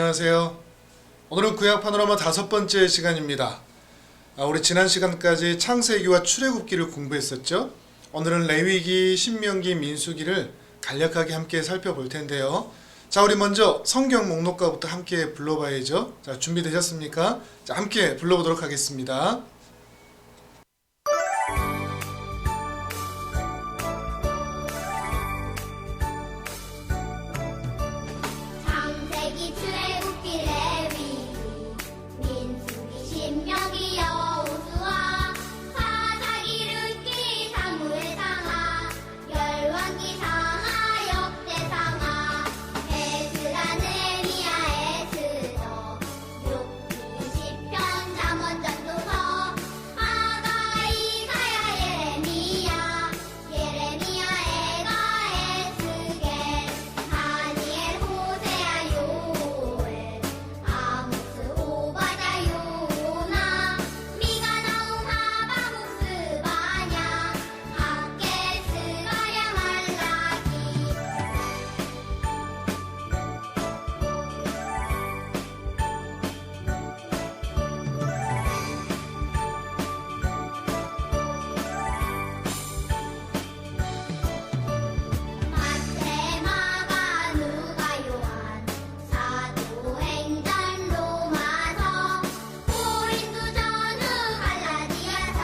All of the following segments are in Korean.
안녕하세요. 오늘은 구약 파노라마 5번째 시간입니다. 우리 지난 시간까지 창세기와 출애굽기를 공부했었죠. 오늘은 레위기, 신명기, 민수기를 간략하게 함께 살펴볼 텐데요. 자, 우리 먼저 성경 목록가부터 함께 불러봐야죠. 자, 준비되셨습니까? 자, 함께 불러보도록 하겠습니다. 창세기, 출애굽기, 레위기, 민수기, 신명기, 여호수아, 사사기, 룻기, 사무엘 상하, 열왕기 상하, 역대상하, 에스라, 느헤미야, 에스더, 욥기, 시편, 잠언, 전도서, 하가, 이사야, 예레미야, 애가, 에스겔, 다니엘, 호세아, 요엘, 아모스, 오바댜, 요나, 미가, 나훔, 하바국, 스바냐, 학개, 스가랴, 말라기. 마태, 마가, 누가, 요한, 사도행전, 로마서, 고린도, 전후, 갈라디아서,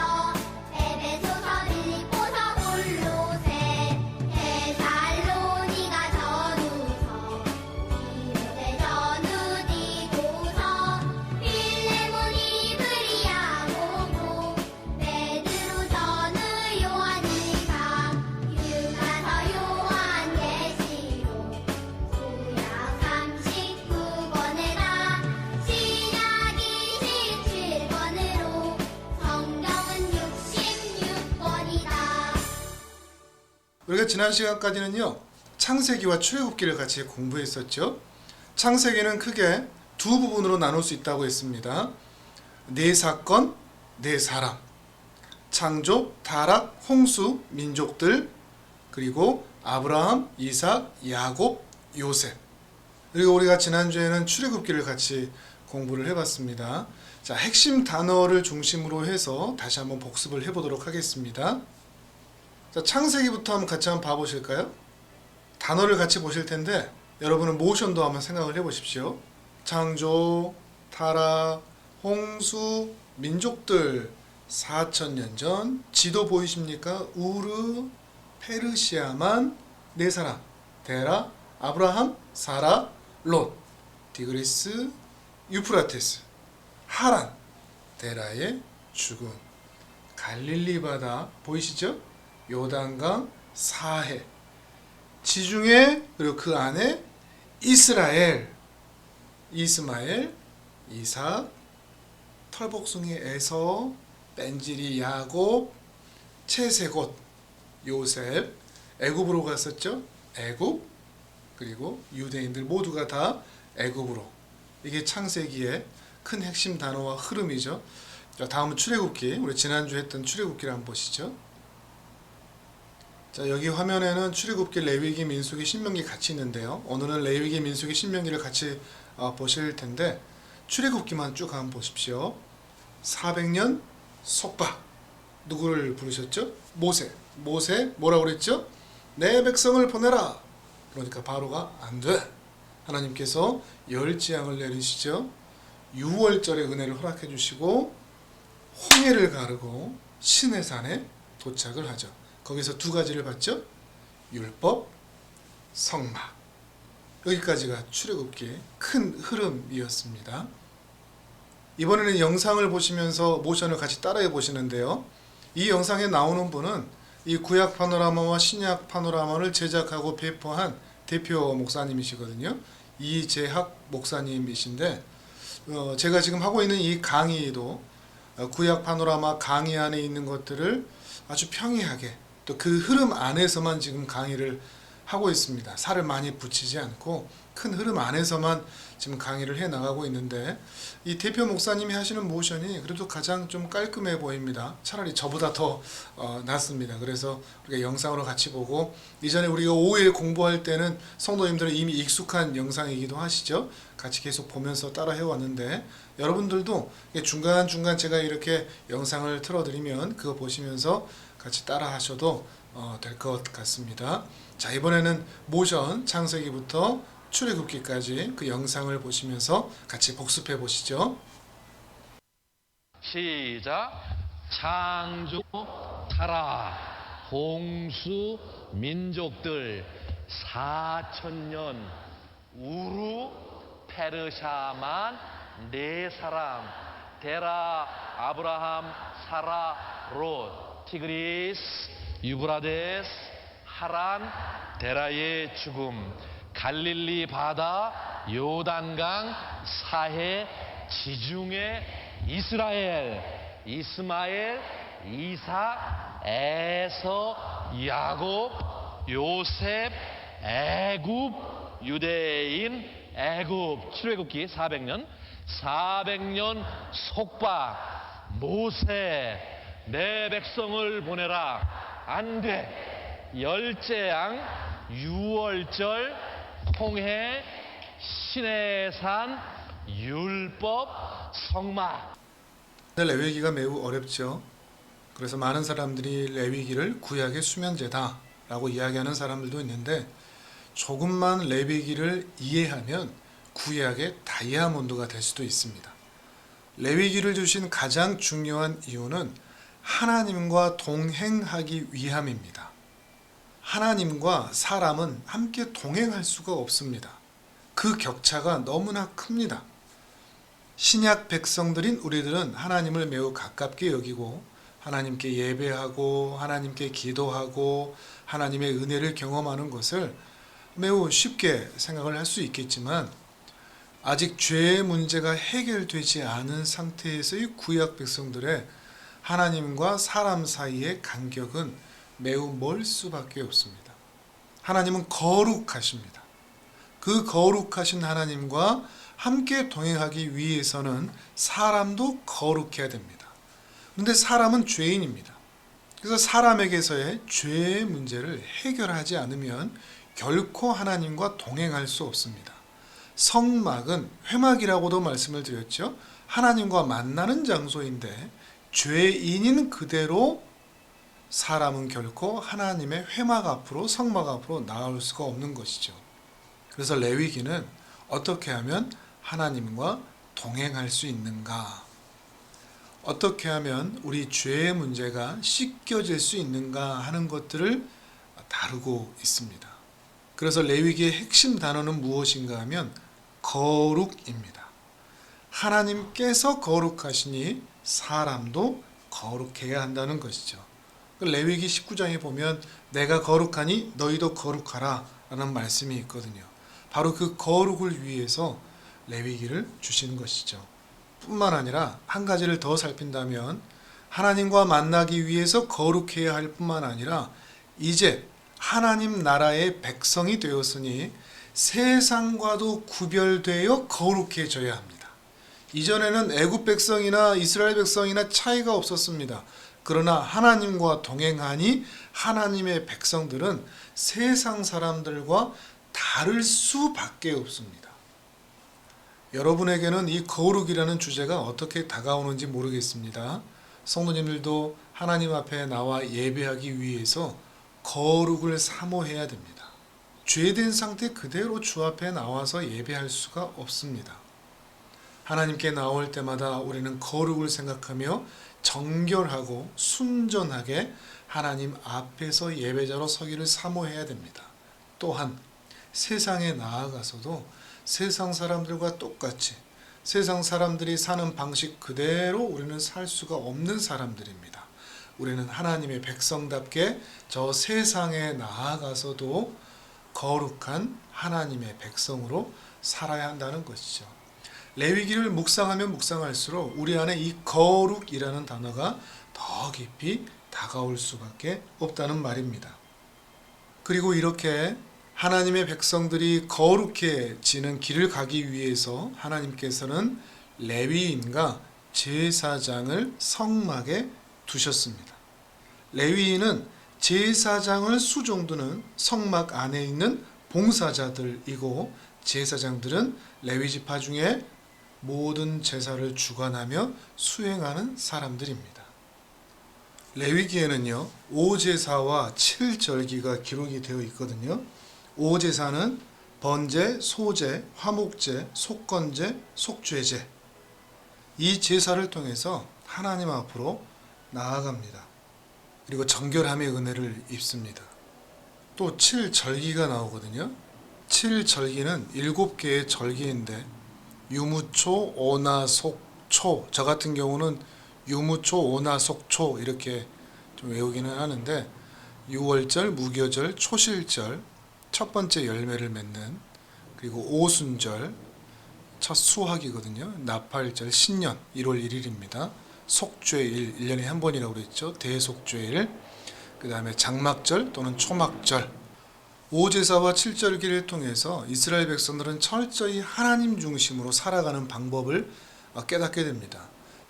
에베소서, 빌립보서, 골로새, 데살로니가, 전후서, 디모데, 전후, 디도서, 필레몬, 이브리야, 고고, 베드로, 전후, 요한일서, 유가서, 요한계시록, 구약 39권에다 신약 27권으로 성경은 66권이다. 우리가 지난 시간까지는요, 창세기와 출애굽기를 같이 공부했었죠. 창세기는 크게 두 부분으로 나눌 수 있다고 했습니다. 네 사건, 네 사람, 창조, 타락, 홍수, 민족들, 그리고 아브라함, 이삭, 야곱, 요셉. 그리고 우리가 지난주에는 출애굽기를 같이 공부를 해봤습니다. 자, 핵심 단어를 중심으로 해서 다시 한번 복습을 해보도록 하겠습니다. 자, 창세기부터 한번 같이 한번 봐보실까요? 단어를 같이 보실 텐데 여러분은 모션도 한번 생각을 해보십시오. 창조, 타락, 홍수, 민족들, 4,000년 전, 지도 보이십니까? 우르, 페르시아만, 네 사람, 데라, 아브라함, 사라, 롯, 디그리스, 유프라테스, 하란, 데라의 죽음, 갈릴리 바다 보이시죠? 요단강, 사해, 지중해, 그리고 그 안에 이스라엘, 이스마엘, 이삭, 털복숭이 에서, 뺀질이 야곱, 채세곶, 요셉, 애굽으로 갔었죠. 애굽, 그리고 유대인들 모두가 다 애굽으로. 이게 창세기의 큰 핵심 단어와 흐름이죠. 자, 다음은 출애굽기. 우리 지난주 했던 출애굽기를 한번 보시죠. 자, 여기 화면에는 출애굽기, 레위기, 민수기, 신명기 같이 있는데요. 오늘은 레위기, 민수기, 신명기를 같이 보실 텐데 출애굽기만 쭉 한번 보십시오. 400년 속박. 누구를 부르셨죠? 모세. 모세 뭐라고 그랬죠? 내 백성을 보내라. 그러니까 바로가 안 돼. 하나님께서 열 재앙을 내리시죠. 6월절의 은혜를 허락해 주시고 홍해를 가르고 시내산에 도착을 하죠. 거기서 두 가지를 봤죠. 율법, 성막. 여기까지가 출애굽기의 큰 흐름이었습니다. 이번에는 영상을 보시면서 모션을 같이 따라해 보시는데요. 이 영상에 나오는 분은 이 구약 파노라마와 신약 파노라마를 제작하고 배포한 대표 목사님이시거든요. 이재학 목사님이신데 제가 지금 하고 있는 이 강의도 구약 파노라마 강의 안에 있는 것들을 아주 평이하게 또 그 흐름 안에서만 지금 강의를 하고 있습니다. 살을 많이 붙이지 않고 큰 흐름 안에서만 지금 강의를 해 나가고 있는데 이 대표 목사님이 하시는 모션이 그래도 가장 좀 깔끔해 보입니다. 차라리 저보다 더 낫습니다. 그래서 우리가 영상으로 같이 보고 이전에 우리가 5일 공부할 때는 성도님들은 이미 익숙한 영상이기도 하시죠. 같이 계속 보면서 따라 해왔는데 여러분들도 중간중간 제가 이렇게 영상을 틀어드리면 그거 보시면서 같이 따라 하셔도 될 것 같습니다. 자, 이번에는 모션 창세기부터 출애굽기까지 그 영상을 보시면서 같이 복습해 보시죠. 시작. 창조 타라 홍수 민족들 4천년 우루 페르샤만 네 사람 데라 아브라함 사라 롯 티그리스 유브라데스 하란 데라의 죽음 갈릴리 바다 요단강 사해 지중해 이스라엘 이스마엘 이삭 에서 야곱 요셉 애굽 유대인 애굽 출애굽기 400년 속박 모세 내 백성을 보내라 안돼 열재앙 유월절 홍해 시내산 율법 성막. 레위기가 매우 어렵죠. 그래서 많은 사람들이 레위기를 구약의 수면제다라고 이야기하는 사람들도 있는데 조금만 레위기를 이해하면 구약의 다이아몬드가 될 수도 있습니다. 레위기를 주신 가장 중요한 이유는 하나님과 동행하기 위함입니다. 하나님과 사람은 함께 동행할 수가 없습니다. 그 격차가 너무나 큽니다. 신약 백성들인 우리들은 하나님을 매우 가깝게 여기고 하나님께 예배하고 하나님께 기도하고 하나님의 은혜를 경험하는 것을 매우 쉽게 생각을 할 수 있겠지만 아직 죄의 문제가 해결되지 않은 상태에서의 구약 백성들의 하나님과 사람 사이의 간격은 매우 멀 수밖에 없습니다. 하나님은 거룩하십니다. 그 거룩하신 하나님과 함께 동행하기 위해서는 사람도 거룩해야 됩니다. 그런데 사람은 죄인입니다. 그래서 사람에게서의 죄의 문제를 해결하지 않으면 결코 하나님과 동행할 수 없습니다. 성막은 회막이라고도 말씀을 드렸죠. 하나님과 만나는 장소인데 죄인인 그대로 사람은 결코 하나님의 회막 앞으로 성막 앞으로 나올 수가 없는 것이죠. 그래서 레위기는 어떻게 하면 하나님과 동행할 수 있는가? 어떻게 하면 우리 죄의 문제가 씻겨질 수 있는가 하는 것들을 다루고 있습니다. 그래서 레위기의 핵심 단어는 무엇인가 하면 거룩입니다. 하나님께서 거룩하시니 사람도 거룩해야 한다는 것이죠. 레위기 19장에 보면 내가 거룩하니 너희도 거룩하라 라는 말씀이 있거든요. 바로 그 거룩을 위해서 레위기를 주시는 것이죠. 뿐만 아니라 한 가지를 더 살핀다면 하나님과 만나기 위해서 거룩해야 할 뿐만 아니라 이제 하나님 나라의 백성이 되었으니 세상과도 구별되어 거룩해져야 합니다. 이전에는 애굽 백성이나 이스라엘 백성이나 차이가 없었습니다. 그러나 하나님과 동행하니 하나님의 백성들은 세상 사람들과 다를 수밖에 없습니다. 여러분에게는 이 거룩이라는 주제가 어떻게 다가오는지 모르겠습니다. 성도님들도 하나님 앞에 나와 예배하기 위해서 거룩을 사모해야 됩니다. 죄된 상태 그대로 주 앞에 나와서 예배할 수가 없습니다. 하나님께 나올 때마다 우리는 거룩을 생각하며 정결하고 순전하게 하나님 앞에서 예배자로 서기를 사모해야 됩니다. 또한 세상에 나아가서도 세상 사람들과 똑같이 세상 사람들이 사는 방식 그대로 우리는 살 수가 없는 사람들입니다. 우리는 하나님의 백성답게 저 세상에 나아가서도 거룩한 하나님의 백성으로 살아야 한다는 것이죠. 레위기를 묵상하면 묵상할수록 우리 안에 이 거룩이라는 단어가 더 깊이 다가올 수밖에 없다는 말입니다. 그리고 이렇게 하나님의 백성들이 거룩해지는 길을 가기 위해서 하나님께서는 레위인과 제사장을 성막에 두셨습니다. 레위인은 제사장을 수종두는 성막 안에 있는 봉사자들이고, 제사장들은 레위 지파 중에 모든 제사를 주관하며 수행하는 사람들입니다. 레위기에는요 5제사와 7절기가 기록이 되어 있거든요. 5제사는 번제, 소제, 화목제, 속건제, 속죄제, 이 제사를 통해서 하나님 앞으로 나아갑니다. 그리고 정결함의 은혜를 입습니다. 또 7절기가 나오거든요. 7절기는 7개의 절기인데 유무초, 오나, 속, 초, 저 같은 경우는 유무초, 오나, 속, 초 이렇게 좀 외우기는 하는데, 유월절, 무교절, 초실절, 첫 번째 열매를 맺는, 그리고 오순절, 첫 수확이거든요. 나팔절, 신년 1월 1일입니다. 속죄일, 1년에 한 번이라고 그랬죠. 대속죄일, 그 다음에 장막절 또는 초막절. 5제사와 7절기를 통해서 이스라엘 백성들은 철저히 하나님 중심으로 살아가는 방법을 깨닫게 됩니다.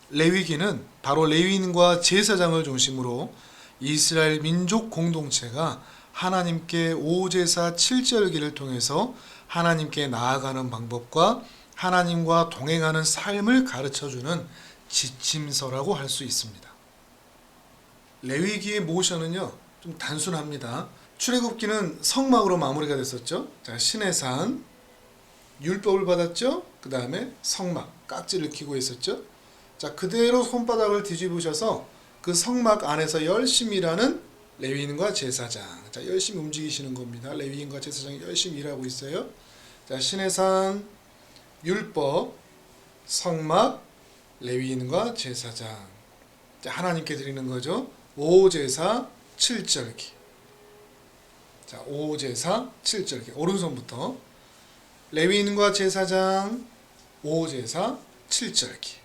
레위기는 바로 레위인과 제사장을 중심으로 이스라엘 민족 공동체가 하나님께 5제사 7절기를 통해서 하나님께 나아가는 방법과 하나님과 동행하는 삶을 가르쳐주는 지침서라고 할 수 있습니다. 레위기의 모션은요 좀 단순합니다. 출애굽기는 성막으로 마무리가 됐었죠. 자, 시내산 율법을 받았죠. 그 다음에 성막 깍지를 끼고 있었죠. 자, 그대로 손바닥을 뒤집으셔서 그 성막 안에서 열심히 일하는 레위인과 제사장. 자, 열심히 움직이시는 겁니다. 레위인과 제사장이 열심히 일하고 있어요. 자, 시내산 율법, 성막, 레위인과 제사장. 자, 하나님께 드리는 거죠. 5제사 7절기. 자, 5제사 7절기. 오른손부터 레위인과 제사장, 5제사 7절기.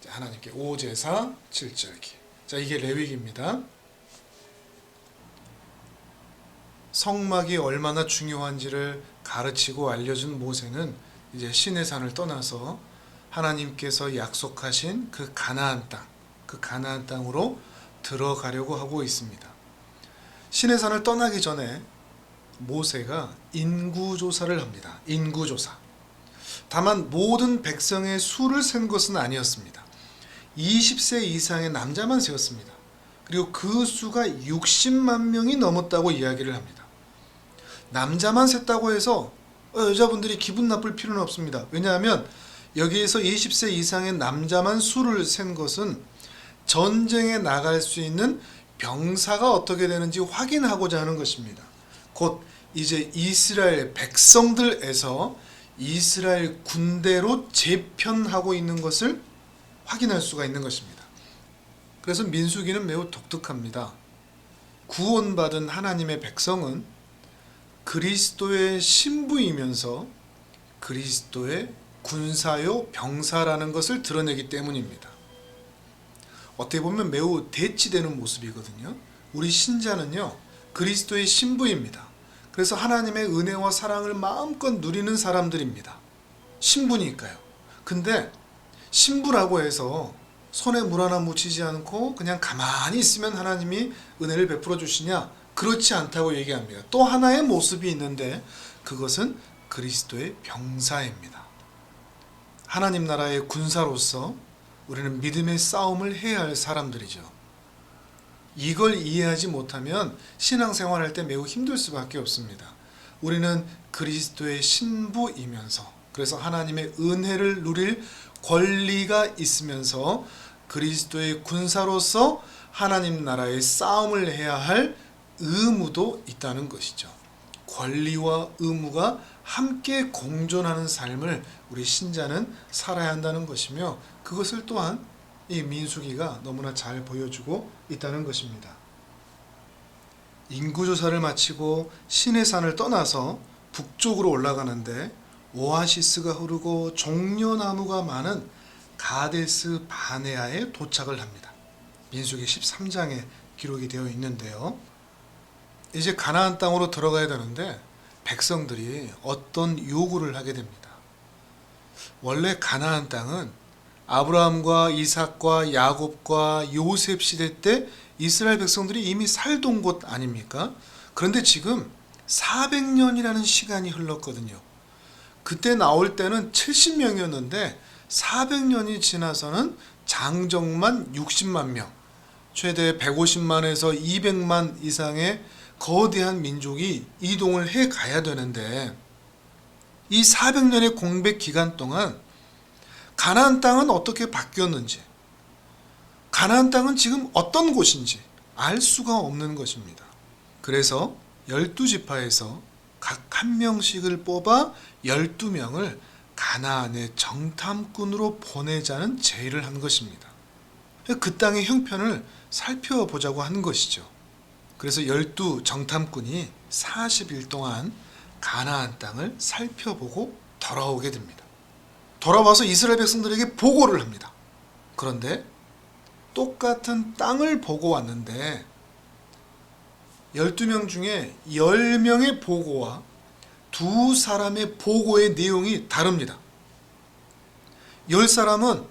자, 하나님께 5제사 7절기. 자, 이게 레위기입니다. 성막이 얼마나 중요한지를 가르치고 알려준 모세는 이제 시내산을 떠나서 하나님께서 약속하신 그 가나안 땅, 그 가나안 땅으로 들어가려고 하고 있습니다. 시내산을 떠나기 전에 모세가 인구조사를 합니다. 인구조사. 다만 모든 백성의 수를 센 것은 아니었습니다. 20세 이상의 남자만 세었습니다. 그리고 그 수가 60만 명이 넘었다고 이야기를 합니다. 남자만 셌다고 해서 여자분들이 기분 나쁠 필요는 없습니다. 왜냐하면 여기에서 20세 이상의 남자만 수를 센 것은 전쟁에 나갈 수 있는 병사가 어떻게 되는지 확인하고자 하는 것입니다. 곧 이제 이스라엘 백성들에서 이스라엘 군대로 재편하고 있는 것을 확인할 수가 있는 것입니다. 그래서 민수기는 매우 독특합니다. 구원받은 하나님의 백성은 그리스도의 신부이면서 그리스도의 군사요 병사라는 것을 드러내기 때문입니다. 어떻게 보면 매우 대치되는 모습이거든요. 우리 신자는요 그리스도의 신부입니다. 그래서 하나님의 은혜와 사랑을 마음껏 누리는 사람들입니다. 신부니까요. 근데 신부라고 해서 손에 물 하나 묻히지 않고 그냥 가만히 있으면 하나님이 은혜를 베풀어 주시냐? 그렇지 않다고 얘기합니다. 또 하나의 모습이 있는데 그것은 그리스도의 병사입니다. 하나님 나라의 군사로서 우리는 믿음의 싸움을 해야 할 사람들이죠. 이걸 이해하지 못하면 신앙생활할 때 매우 힘들 수밖에 없습니다. 우리는 그리스도의 신부이면서, 그래서 하나님의 은혜를 누릴 권리가 있으면서 그리스도의 군사로서 하나님 나라의 싸움을 해야 할 의무도 있다는 것이죠. 권리와 의무가 함께 공존하는 삶을 우리 신자는 살아야 한다는 것이며, 그것을 또한 이 민수기가 너무나 잘 보여주고 있다는 것입니다. 인구조사를 마치고 시내산을 떠나서 북쪽으로 올라가는데 오아시스가 흐르고 종려나무가 많은 가데스 바네아에 도착을 합니다. 민수기 13장에 기록이 되어 있는데요. 이제 가나안 땅으로 들어가야 되는데 백성들이 어떤 요구를 하게 됩니다. 원래 가나안 땅은 아브라함과 이삭과 야곱과 요셉 시대 때 이스라엘 백성들이 이미 살던 곳 아닙니까? 그런데 지금 400년이라는 시간이 흘렀거든요. 그때 나올 때는 70명이었는데 400년이 지나서는 장정만 60만 명, 최대 150만에서 200만 이상의 거대한 민족이 이동을 해 가야 되는데, 이 400년의 공백 기간 동안 가나안 땅은 어떻게 바뀌었는지, 가나안 땅은 지금 어떤 곳인지 알 수가 없는 것입니다. 그래서 12지파에서 각 한 명씩을 뽑아 12명을 가나안의 정탐꾼으로 보내자는 제의를 한 것입니다. 그 땅의 형편을 살펴보자고 한 것이죠. 그래서 12 정탐꾼이 40일 동안 가나안 땅을 살펴보고 돌아오게 됩니다. 돌아와서 이스라엘 백성들에게 보고를 합니다. 그런데 똑같은 땅을 보고 왔는데 12명 중에 10명의 보고와 두 사람의 보고의 내용이 다릅니다. 10사람은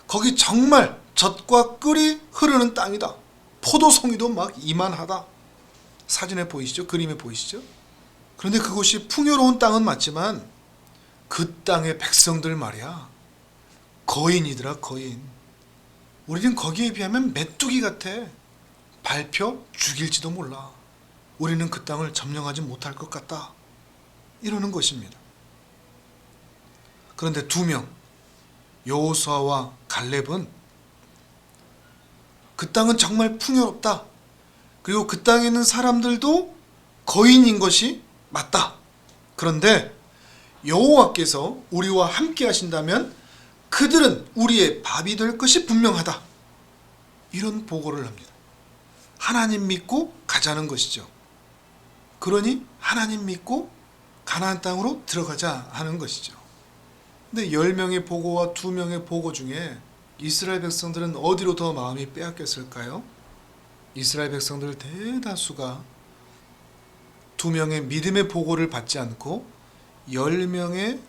거기 정말 젖과 꿀이 흐르는 땅이다. 포도송이도 막 이만하다. 사진에 보이시죠? 그림에 보이시죠? 그런데 그곳이 풍요로운 땅은 맞지만 그 땅의 백성들 말이야, 거인이더라, 거인. 우리는 거기에 비하면 메뚜기 같아. 밟혀 죽일지도 몰라. 우리는 그 땅을 점령하지 못할 것 같다. 이러는 것입니다. 그런데 두 명, 여호수아와 갈렙은 그 땅은 정말 풍요롭다. 그리고 그 땅에 있는 사람들도 거인인 것이 맞다. 그런데 여호와께서 우리와 함께 하신다면 그들은 우리의 밥이 될 것이 분명하다. 이런 보고를 합니다. 하나님 믿고 가자는 것이죠. 그러니 하나님 믿고 가나안 땅으로 들어가자 하는 것이죠. 근데 10명의 보고와 2명의 보고 중에 이스라엘 백성들은 어디로 더 마음이 빼앗겼을까요? 이스라엘 백성들 대다수가 2명의 믿음의 보고를 받지 않고 10명의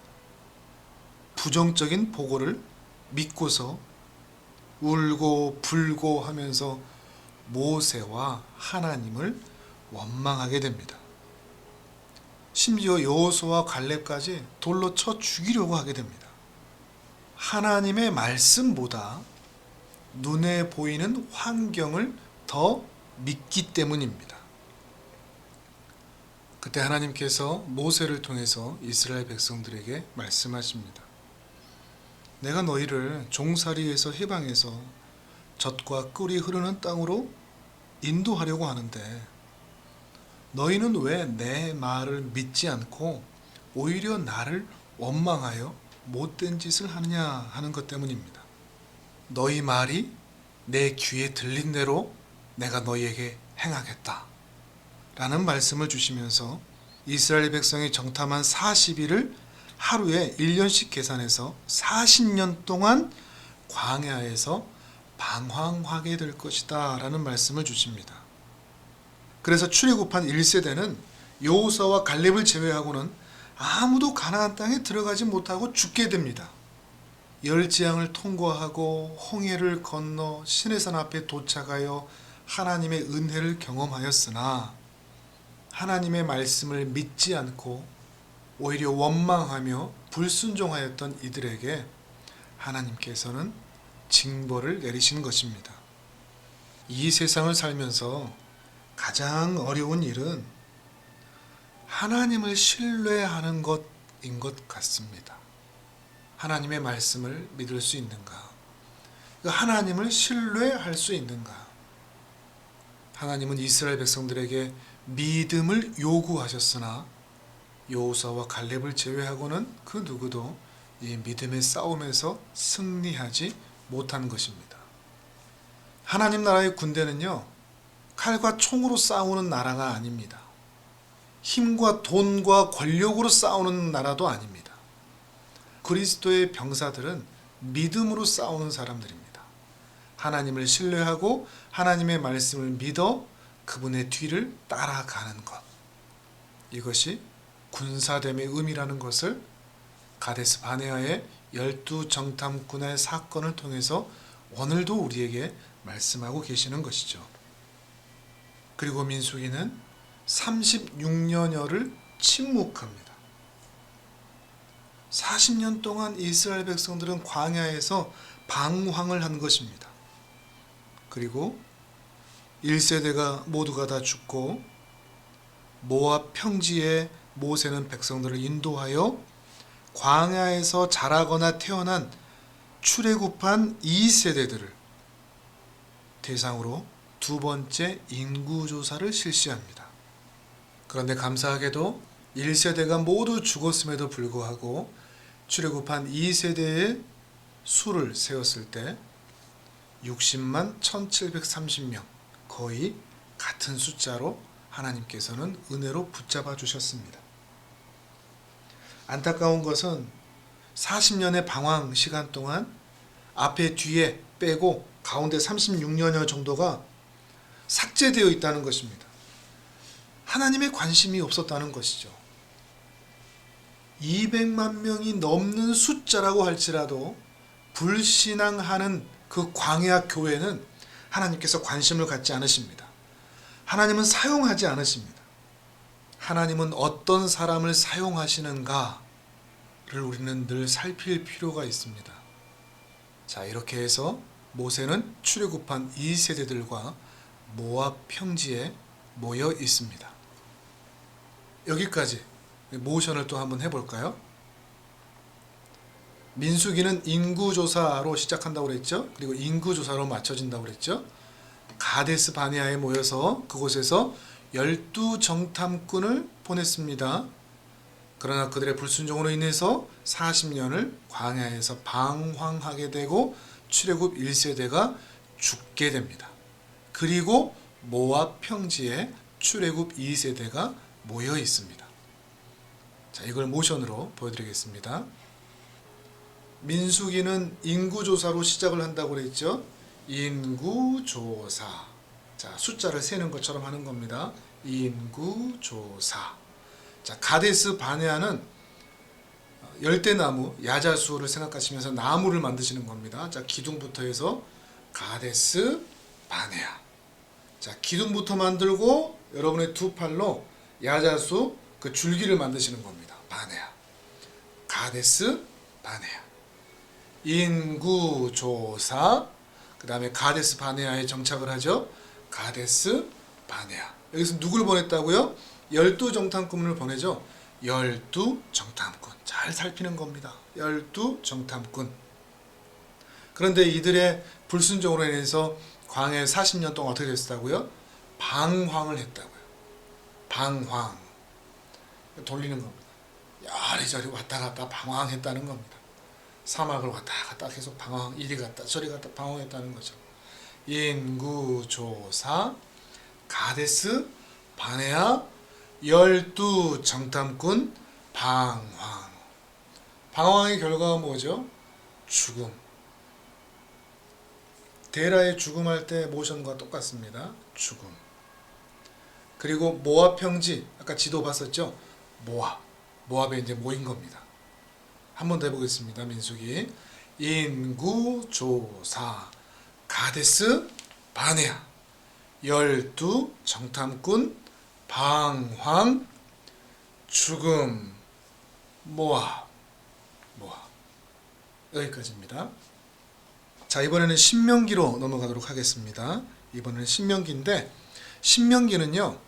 부정적인 보고를 믿고서 울고 불고 하면서 모세와 하나님을 원망하게 됩니다. 심지어 여호수아와 갈렙까지 돌로 쳐 죽이려고 하게 됩니다. 하나님의 말씀보다 눈에 보이는 환경을 더 믿기 때문입니다. 그때 하나님께서 모세를 통해서 이스라엘 백성들에게 말씀하십니다. 내가 너희를 종살이에서 해방해서 젖과 꿀이 흐르는 땅으로 인도하려고 하는데 너희는 왜 내 말을 믿지 않고 오히려 나를 원망하여 못된 짓을 하느냐 하는 것 때문입니다. 너희 말이 내 귀에 들린 대로 내가 너희에게 행하겠다 라는 말씀을 주시면서 이스라엘 백성이 정탐한 40일을 하루에 1년씩 계산해서 40년 동안 광야에서 방황하게 될 것이다 라는 말씀을 주십니다. 그래서 출애굽한 1세대는 여호수아와 갈렙을 제외하고는 아무도 가나안 땅에 들어가지 못하고 죽게 됩니다. 열지양을 통과하고 홍해를 건너 시내산 앞에 도착하여 하나님의 은혜를 경험하였으나 하나님의 말씀을 믿지 않고 오히려 원망하며 불순종하였던 이들에게 하나님께서는 징벌을 내리신 것입니다. 이 세상을 살면서 가장 어려운 일은 하나님을 신뢰하는 것인 것 같습니다. 하나님의 말씀을 믿을 수 있는가? 하나님을 신뢰할 수 있는가? 하나님은 이스라엘 백성들에게 믿음을 요구하셨으나 여호수아와 갈렙을 제외하고는 그 누구도 이 믿음의 싸움에서 승리하지 못한 것입니다. 하나님 나라의 군대는요, 칼과 총으로 싸우는 나라가 아닙니다. 힘과 돈과 권력으로 싸우는 나라도 아닙니다. 그리스도의 병사들은 믿음으로 싸우는 사람들입니다. 하나님을 신뢰하고 하나님의 말씀을 믿어 그분의 뒤를 따라가는 것. 이것이 군사됨의 의미라는 것을 가데스 바네아의 12정탐꾼의 사건을 통해서 오늘도 우리에게 말씀하고 계시는 것이죠. 그리고 민수기는 36년여를 침묵합니다. 40년 동안 이스라엘 백성들은 광야에서 방황을 한 것입니다. 그리고 1세대가 모두가 다 죽고 모압 평지에 모세는 백성들을 인도하여 광야에서 자라거나 태어난 출애굽한 2세대들을 대상으로 두 번째 인구조사를 실시합니다. 그런데 감사하게도 1세대가 모두 죽었음에도 불구하고 출애굽한 2세대의 수를 세었을 때 60만 1730명, 거의 같은 숫자로 하나님께서는 은혜로 붙잡아 주셨습니다. 안타까운 것은 40년의 방황 시간 동안 앞에 뒤에 빼고 가운데 36년여 정도가 삭제되어 있다는 것입니다. 하나님의 관심이 없었다는 것이죠. 200만 명이 넘는 숫자라고 할지라도 불신앙하는 그 광야 교회는 하나님께서 관심을 갖지 않으십니다. 하나님은 사용하지 않으십니다. 하나님은 어떤 사람을 사용하시는가를 우리는 늘 살필 필요가 있습니다. 자, 이렇게 해서 모세는 출애굽한 2세대들과 모압 평지에 모여 있습니다. 여기까지 모션을 또 한번 해볼까요? 민수기는 인구조사로 시작한다고 그랬죠. 그리고 인구조사로 맞춰진다고 그랬죠. 가데스 바네아에 모여서 그곳에서 12정탐꾼을 보냈습니다. 그러나 그들의 불순종으로 인해서 40년을 광야에서 방황하게 되고 출애굽 1세대가 죽게 됩니다. 그리고 모압 평지에 출애굽 2세대가 모여 있습니다. 자, 이걸 모션으로 보여드리겠습니다. 민수기는 인구조사로 시작을 한다고 그랬죠. 인구조사. 자, 숫자를 세는 것처럼 하는 겁니다. 인구조사. 자, 가데스 바네아는 열대나무, 야자수를 생각하시면서 나무를 만드시는 겁니다. 자, 기둥부터 해서 가데스 바네아. 자, 기둥부터 만들고 여러분의 두 팔로 야자수 그 줄기를 만드시는 겁니다. 바네아. 가데스 바네아. 인구조사. 그 다음에 가데스 바네아에 정착을 하죠. 가데스 바네아. 여기서 누굴 보냈다고요? 12정탐꾼을 보내죠. 12정탐꾼. 잘 살피는 겁니다. 12정탐꾼. 그런데 이들의 불순종으로 인해서 광야에 40년 동안 어떻게 됐다고요? 방황을 했다고요. 방황. 돌리는 겁니다. 이리저리 왔다 갔다 방황했다는 겁니다. 사막을 왔다 갔다 계속 방황, 이리 갔다 저리 갔다 방황했다는 거죠. 인구조사, 가데스 바네아, 12정탐꾼 방황. 방황의 결과가 뭐죠? 죽음. 데라의 죽음할 때 모션과 똑같습니다. 죽음. 그리고 모압 평지, 아까 지도 봤었죠? 모압에 이제 모인 겁니다. 한 번 더 해보겠습니다. 민수기. 인구조사, 가데스 바네아, 12정탐꾼 방황, 죽음, 모압. 여기까지입니다. 자, 이번에는 신명기로 넘어가도록 하겠습니다. 이번에는 신명기인데, 신명기는요,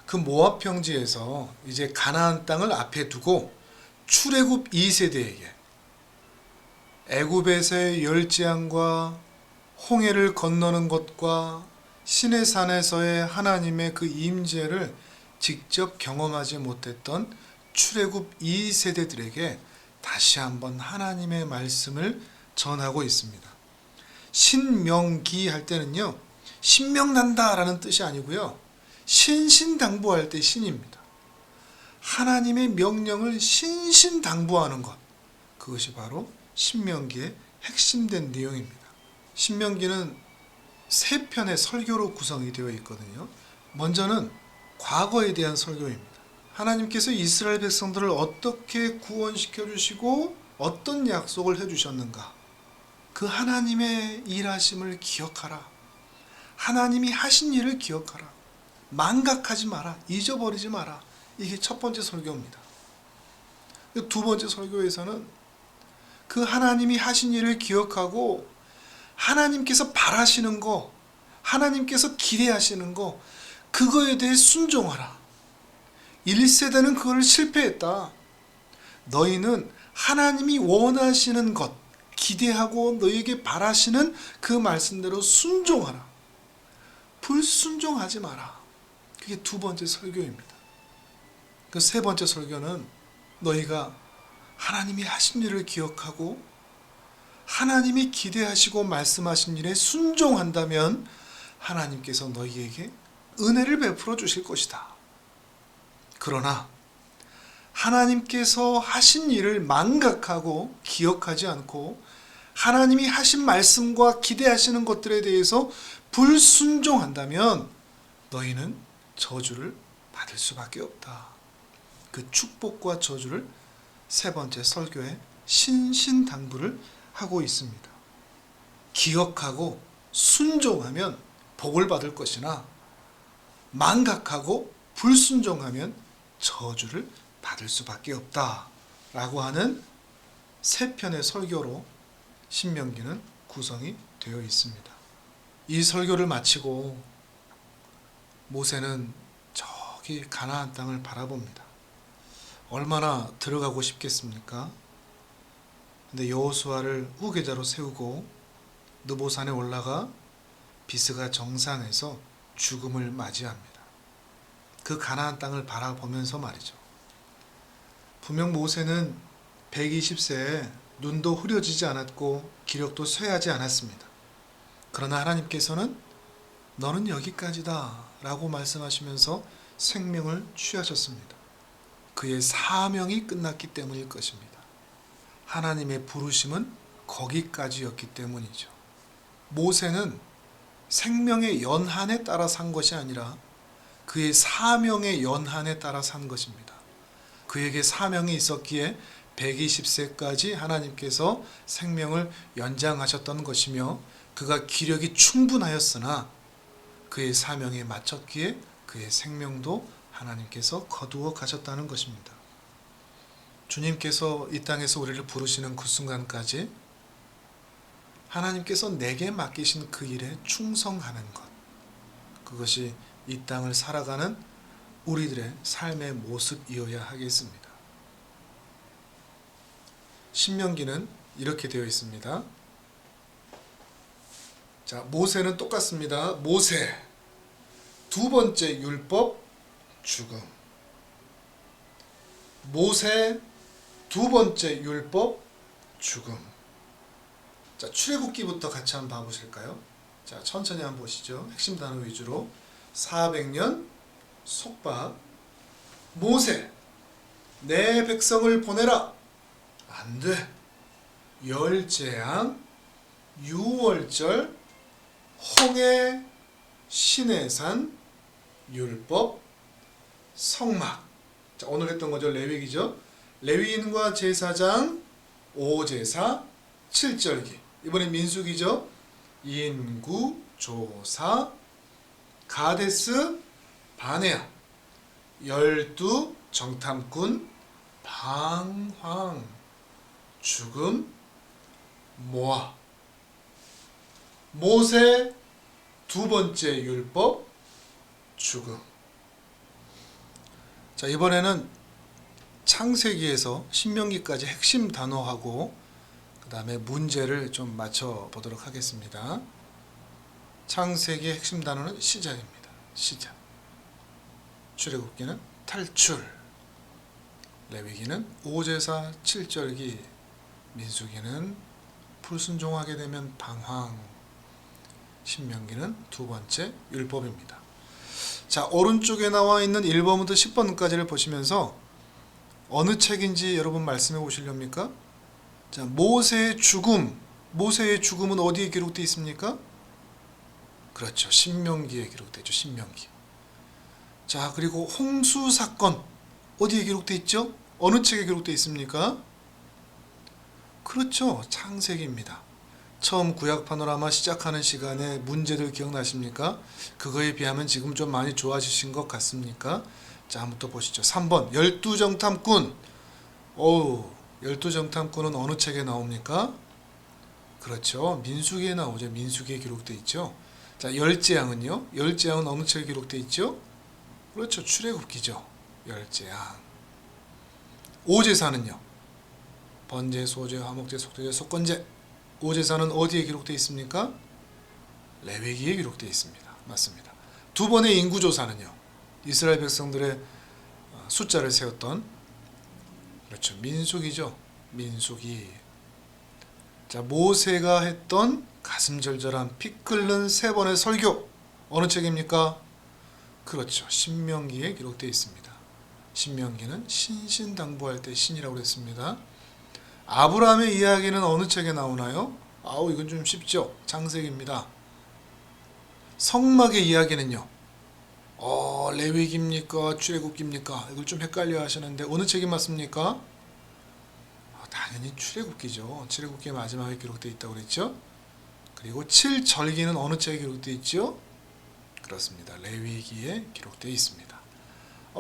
그 모압 평지에서 이제 가나안 땅을 앞에 두고 출애굽 2세대에게 애굽에서의 열재앙과 홍해를 건너는 것과 시내산에서의 하나님의 그 임재를 직접 경험하지 못했던 출애굽 2세대들에게 다시 한번 하나님의 말씀을 전하고 있습니다. 신명기 할 때는요, 신명난다라는 뜻이 아니고요, 신신당부할 때 신입니다. 하나님의 명령을 신신당부하는 것, 그것이 바로 신명기의 핵심된 내용입니다. 신명기는 3편의 설교로 구성이 되어 있거든요. 먼저는 과거에 대한 설교입니다. 하나님께서 이스라엘 백성들을 어떻게 구원시켜 주시고 어떤 약속을 해 주셨는가? 그 하나님의 일하심을 기억하라. 하나님이 하신 일을 기억하라. 망각하지 마라. 잊어버리지 마라. 이게 첫 번째 설교입니다. 두 번째 설교에서는 그 하나님이 하신 일을 기억하고 하나님께서 바라시는 거, 하나님께서 기대하시는 거, 그거에 대해 순종하라. 1세대는 그걸 실패했다. 너희는 하나님이 원하시는 것, 기대하고 너희에게 바라시는 그 말씀대로 순종하라. 불순종하지 마라. 그게 두 번째 설교입니다. 그 세 번째 설교는 너희가 하나님이 하신 일을 기억하고 하나님이 기대하시고 말씀하신 일에 순종한다면 하나님께서 너희에게 은혜를 베풀어 주실 것이다. 그러나 하나님께서 하신 일을 망각하고 기억하지 않고 하나님이 하신 말씀과 기대하시는 것들에 대해서 불순종한다면 너희는 저주를 받을 수밖에 없다. 그 축복과 저주를 세 번째 설교에 신신당부를 하고 있습니다. 기억하고 순종하면 복을 받을 것이나 망각하고 불순종하면 저주를 받을 수밖에 없다 라고 하는 세 편의 설교로 신명기는 구성이 되어 있습니다. 이 설교를 마치고 모세는 저기 가나안 땅을 바라봅니다. 얼마나 들어가고 싶겠습니까? 근데 여호수아를 후계자로 세우고 느보산에 올라가 비스가 정상에서 죽음을 맞이합니다. 그 가나안 땅을 바라보면서 말이죠. 분명 모세는 120세에 눈도 흐려지지 않았고 기력도 쇠하지 않았습니다. 그러나 하나님께서는 너는 여기까지다 라고 말씀하시면서 생명을 취하셨습니다. 그의 사명이 끝났기 때문일 것입니다. 하나님의 부르심은 거기까지였기 때문이죠. 모세는 생명의 연한에 따라 산 것이 아니라 그의 사명의 연한에 따라 산 것입니다. 그에게 사명이 있었기에 120세까지 하나님께서 생명을 연장하셨던 것이며 그가 기력이 충분하였으나 그의 사명에 맞췄기에 그의 생명도 하나님께서 거두어 가셨다는 것입니다. 주님께서 이 땅에서 우리를 부르시는 그 순간까지 하나님께서 내게 맡기신 그 일에 충성하는 것, 그것이 이 땅을 살아가는 우리들의 삶의 모습이어야 하겠습니다. 신명기는 이렇게 되어 있습니다. 자, 모세는 똑같습니다. 모세 두 번째 율법 죽음. 모세 두 번째 율법 죽음. 자, 출애굽기부터 같이 한번 봐보실까요? 자, 천천히 한번 보시죠. 핵심 단어 위주로. 400년 속박. 모세 내 백성을 보내라. 안 돼. 열재앙, 유월절, 홍해, 시내산, 율법, 성막. 자, 오늘 했던 거죠. 레위기죠. 레위인과 제사장, 오제사, 칠절기. 이번엔 민수기죠. 인구, 조사, 가데스, 바네아, 12 정탐꾼, 방황, 죽음, 모아. 모세 두 번째 율법 죽음. 자, 이번에는 창세기에서 신명기까지 핵심 단어하고 그 다음에 문제를 좀 맞춰 보도록 하겠습니다. 창세기의 핵심 단어는 시작입니다. 시작. 출애굽기는 탈출. 레위기는 오제사, 칠절기. 민수기는 불순종하게 되면 방황. 신명기는 두 번째 율법입니다. 자, 오른쪽에 나와 있는 1번부터 10번까지를 보시면서 어느 책인지 여러분 말씀해 보시렵니까? 자, 모세의 죽음. 모세의 죽음은 어디에 기록되어 있습니까? 그렇죠. 신명기에 기록되죠. 신명기. 자, 그리고 홍수 사건. 어디에 기록되어 있죠? 어느 책에 기록되어 있습니까? 그렇죠. 창세기입니다. 처음 구약 파노라마 시작하는 시간에 문제들 기억나십니까? 그거에 비하면 지금 좀 많이 좋아지신 것 같습니까? 자, 한번 또 보시죠. 3번 열두정탐꾼. 열두정탐꾼은 어느 책에 나옵니까? 그렇죠. 민수기에 나오죠. 민수기에 기록되어 있죠. 자, 열재앙은요? 열재앙은 어느 책에 기록되어 있죠? 그렇죠. 출애굽기죠. 열재앙. 오제사는요? 번제, 소제, 화목제, 속죄제, 속건제. 오제사는 어디에 기록되어 있습니까? 레위기에 기록되어 있습니다. 맞습니다. 두 번의 인구조사는요? 이스라엘 백성들의 숫자를 세웠던 그렇죠. 민수기죠. 민수기. 자, 모세가 했던 가슴절절한 피 끓는 세 번의 설교 어느 책입니까? 그렇죠. 신명기에 기록되어 있습니다. 신명기는 신신당부할 때 신이라고 했습니다. 아브라함의 이야기는 어느 책에 나오나요? 이건 좀 쉽죠. 창세기입니다. 성막의 이야기는요? 레위기입니까? 출애굽기입니까? 이걸 좀 헷갈려 하시는데 어느 책이 맞습니까? 당연히 출애굽기죠. 출애굽기의 마지막에 기록되어 있다고 그랬죠. 그리고 7절기는 어느 책에 기록되어 있죠? 그렇습니다. 레위기에 기록되어 있습니다.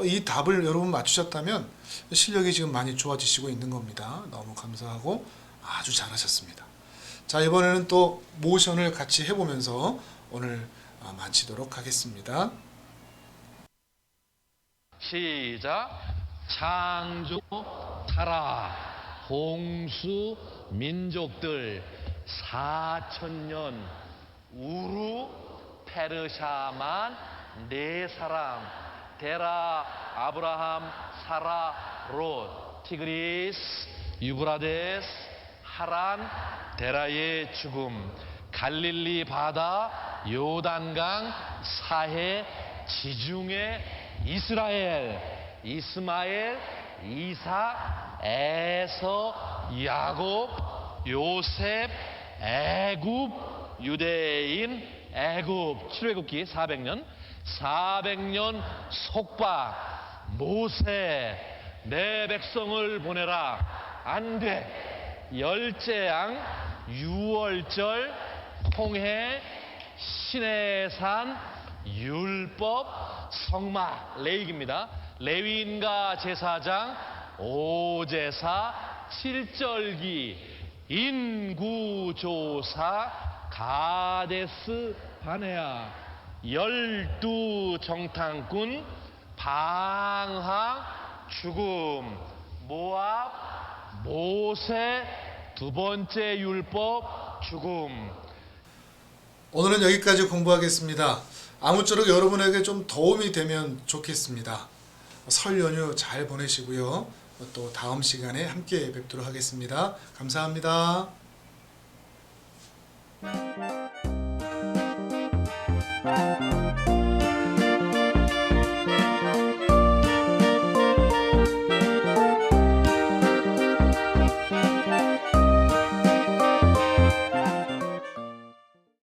이 답을 여러분 맞추셨다면 실력이 지금 많이 좋아지시고 있는 겁니다. 너무 감사하고 아주 잘하셨습니다. 자, 이번에는 또 모션을 같이 해보면서 오늘 마치도록 하겠습니다. 시작. 창조 타라 홍수 민족들 4,000년 우루 페르샤만 네 사람 데라 아브라함 사라 롯 티그리스 유브라데스 하란 데라의 죽음 갈릴리 바다 요단강 사해 지중해 이스라엘 이스마엘 이삭 에서 야곱 요셉 애굽 유대인 애굽 출애굽기 400년 속박 모세 내 백성을 보내라 안돼 열재앙 유월절 홍해 시내산 율법 성막 레위기입니다. 레위인과 제사장 오제사 7절기 인구조사 가데스 바네아 12정탐꾼 방황 죽음 모압 모세 두 번째 율법 죽음. 오늘은 여기까지 공부하겠습니다. 아무쪼록 여러분에게 좀 도움이 되면 좋겠습니다. 설 연휴 잘 보내시고요. 또 다음 시간에 함께 뵙도록 하겠습니다. 감사합니다.